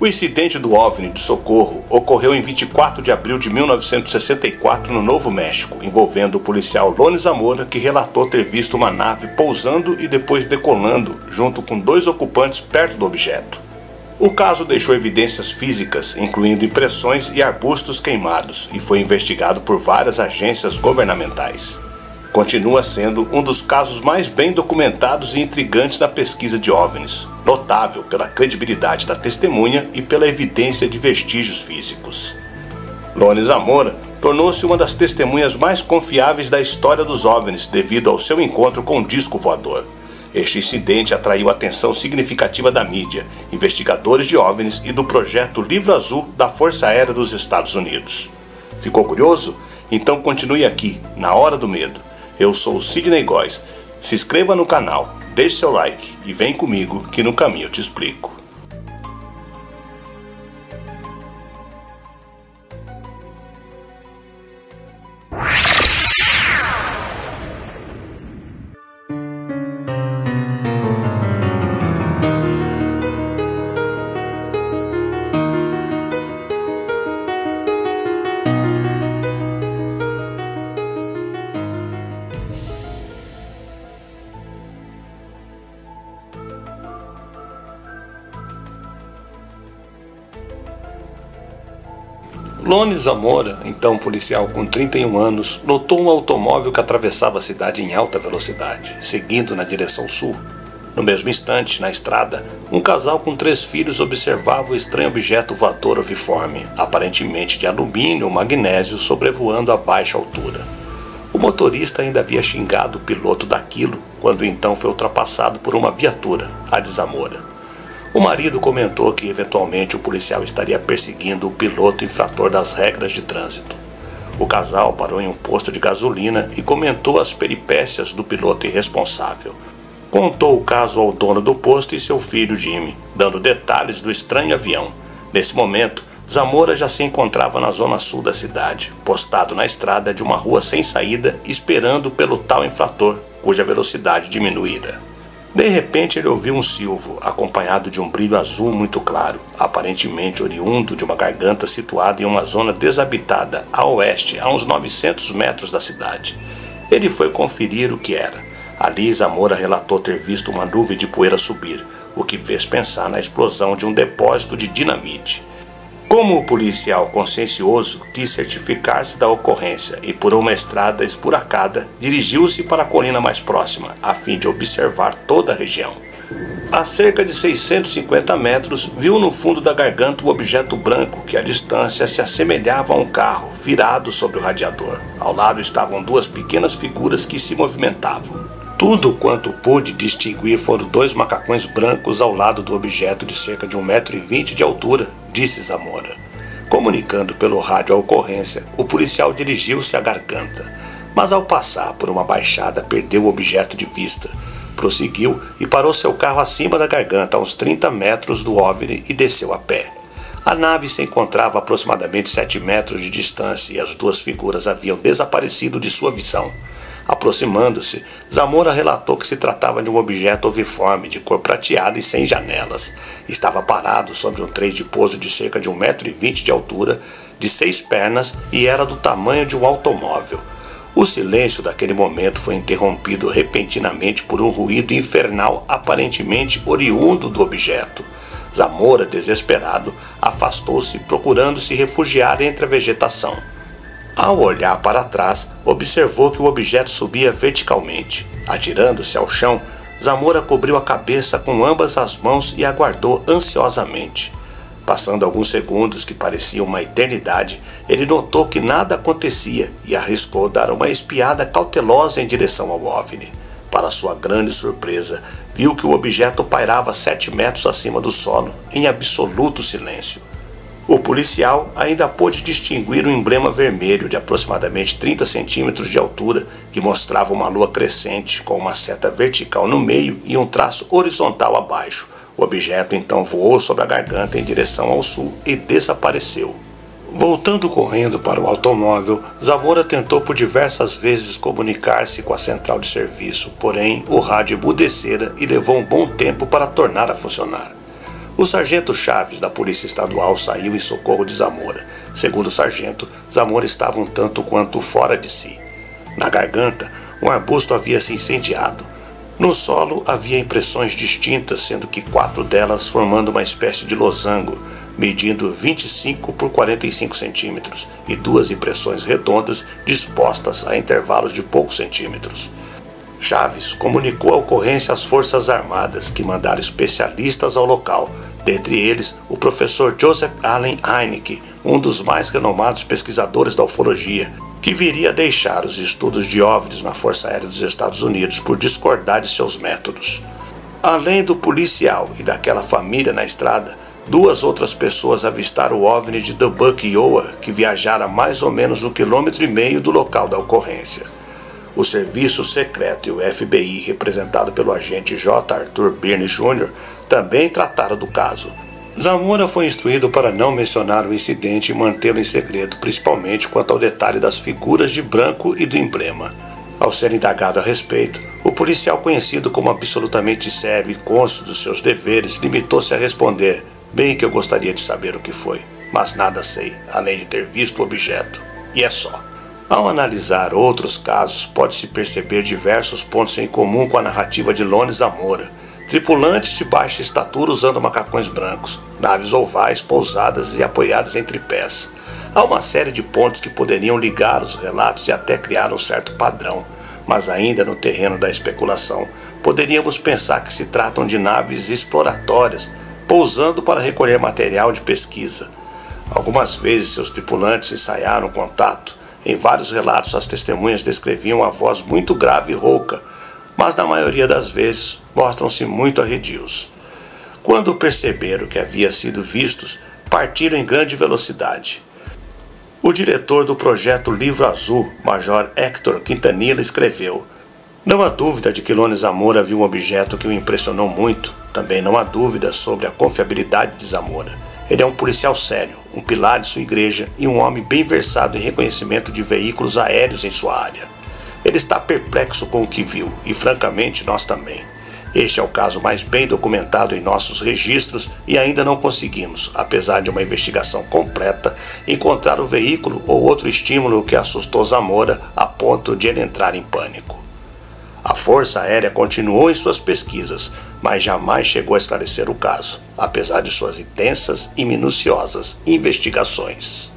O incidente do OVNI de Socorro ocorreu em 24 de abril de 1964 no Novo México, envolvendo o policial Lone Zamora, que relatou ter visto uma nave pousando e depois decolando, junto com 2 ocupantes perto do objeto. O caso deixou evidências físicas, incluindo impressões e arbustos queimados, e foi investigado por várias agências governamentais. Continua sendo um dos casos mais bem documentados e intrigantes da pesquisa de OVNIs, notável pela credibilidade da testemunha e pela evidência de vestígios físicos. Lone Zamora tornou-se uma das testemunhas mais confiáveis da história dos OVNIs devido ao seu encontro com o disco voador. Este incidente atraiu a atenção significativa da mídia, investigadores de OVNIs e do projeto Livro Azul da Força Aérea dos Estados Unidos. Ficou curioso? Então continue aqui, na Hora do Medo. Eu sou o Sidney Góes. Se inscreva no canal, deixe seu like e vem comigo que no caminho eu te explico. Lone Zamora, então policial com 31 anos, notou um automóvel que atravessava a cidade em alta velocidade, seguindo na direção sul. No mesmo instante, na estrada, um casal com 3 filhos observava o estranho objeto voador oviforme, aparentemente de alumínio ou magnésio, sobrevoando a baixa altura. O motorista ainda havia xingado o piloto daquilo, quando então foi ultrapassado por uma viatura, a de Zamora. O marido comentou que eventualmente o policial estaria perseguindo o piloto infrator das regras de trânsito. O casal parou em um posto de gasolina e comentou as peripécias do piloto irresponsável. Contou o caso ao dono do posto e seu filho Jimmy, dando detalhes do estranho avião. Nesse momento, Zamora já se encontrava na zona sul da cidade, postado na estrada de uma rua sem saída, esperando pelo tal infrator, cuja velocidade diminuíra. De repente ele ouviu um silvo, acompanhado de um brilho azul muito claro, aparentemente oriundo de uma garganta situada em uma zona desabitada a oeste, a uns 900 metros da cidade. Ele foi conferir o que era. Ali Zamora relatou ter visto uma nuvem de poeira subir, o que fez pensar na explosão de um depósito de dinamite. Como o policial consciencioso quis certificar-se da ocorrência e por uma estrada esburacada, dirigiu-se para a colina mais próxima, a fim de observar toda a região. A cerca de 650 metros, viu no fundo da garganta um objeto branco que à distância se assemelhava a um carro virado sobre o radiador. Ao lado estavam 2 pequenas figuras que se movimentavam. Tudo quanto pôde distinguir foram 2 macacões brancos ao lado do objeto de cerca de 1,20 m de altura, disse Zamora. Comunicando pelo rádio a ocorrência, o policial dirigiu-se à garganta, mas ao passar por uma baixada perdeu o objeto de vista. Prosseguiu e parou seu carro acima da garganta, a uns 30 metros do OVNI, e desceu a pé. A nave se encontrava a aproximadamente 7 metros de distância e as 2 figuras haviam desaparecido de sua visão. Aproximando-se, Zamora relatou que se tratava de um objeto oviforme, de cor prateada e sem janelas. Estava parado sobre um trem de pouso de cerca de 1,20 m de altura, de 6 pernas e era do tamanho de um automóvel. O silêncio daquele momento foi interrompido repentinamente por um ruído infernal aparentemente oriundo do objeto. Zamora, desesperado, afastou-se procurando se refugiar entre a vegetação. Ao olhar para trás, observou que o objeto subia verticalmente. Atirando-se ao chão, Zamora cobriu a cabeça com ambas as mãos e aguardou ansiosamente. Passando alguns segundos que pareciam uma eternidade, ele notou que nada acontecia e arriscou dar uma espiada cautelosa em direção ao OVNI. Para sua grande surpresa, viu que o objeto pairava 7 metros acima do solo, em absoluto silêncio. O policial ainda pôde distinguir um emblema vermelho de aproximadamente 30 centímetros de altura que mostrava uma lua crescente com uma seta vertical no meio e um traço horizontal abaixo. O objeto então voou sobre a garganta em direção ao sul e desapareceu. Voltando correndo para o automóvel, Zamora tentou por diversas vezes comunicar-se com a central de serviço, porém o rádio emudecera e levou um bom tempo para tornar a funcionar. O sargento Chaves, da Polícia Estadual, saiu em socorro de Zamora. Segundo o sargento, Zamora estava um tanto quanto fora de si. Na garganta, um arbusto havia se incendiado. No solo havia impressões distintas, sendo que 4 delas formando uma espécie de losango, medindo 25 por 45 centímetros, e 2 impressões redondas dispostas a intervalos de poucos centímetros. Chaves comunicou a ocorrência às Forças Armadas, que mandaram especialistas ao local, dentre eles o professor Joseph Allen Hynek, um dos mais renomados pesquisadores da ufologia, que viria a deixar os estudos de OVNIs na Força Aérea dos Estados Unidos por discordar de seus métodos. Além do policial e daquela família na estrada, 2 outras pessoas avistaram o OVNI de Dubuque, Iowa, que viajara mais ou menos 1,5 km do local da ocorrência. O Serviço Secreto e o FBI, representado pelo agente J. Arthur Birney Jr., também trataram do caso. Zamora foi instruído para não mencionar o incidente e mantê-lo em segredo, principalmente quanto ao detalhe das figuras de branco e do emblema. Ao ser indagado a respeito, o policial, conhecido como absolutamente sério e cônscio dos seus deveres, limitou-se a responder: "Bem que eu gostaria de saber o que foi, mas nada sei, além de ter visto o objeto. E é só." Ao analisar outros casos, pode-se perceber diversos pontos em comum com a narrativa de Lone Zamora. Tripulantes de baixa estatura usando macacões brancos, naves ovais pousadas e apoiadas em tripés. Há uma série de pontos que poderiam ligar os relatos e até criar um certo padrão, mas ainda no terreno da especulação, poderíamos pensar que se tratam de naves exploratórias, pousando para recolher material de pesquisa. Algumas vezes seus tripulantes ensaiaram contato. Em vários relatos, as testemunhas descreviam a voz muito grave e rouca, mas na maioria das vezes mostram-se muito arredios. Quando perceberam que havia sido vistos, partiram em grande velocidade. O diretor do projeto Livro Azul, Major Hector Quintanilla, escreveu: "Não há dúvida de que Lone Zamora viu um objeto que o impressionou muito. Também não há dúvida sobre a confiabilidade de Zamora. Ele é um policial sério, um pilar de sua igreja e um homem bem versado em reconhecimento de veículos aéreos em sua área. Ele está perplexo com o que viu, e francamente nós também. Este é o caso mais bem documentado em nossos registros e ainda não conseguimos, apesar de uma investigação completa, encontrar o veículo ou outro estímulo que assustou Zamora a ponto de ele entrar em pânico." A Força Aérea continuou em suas pesquisas, mas jamais chegou a esclarecer o caso, apesar de suas intensas e minuciosas investigações.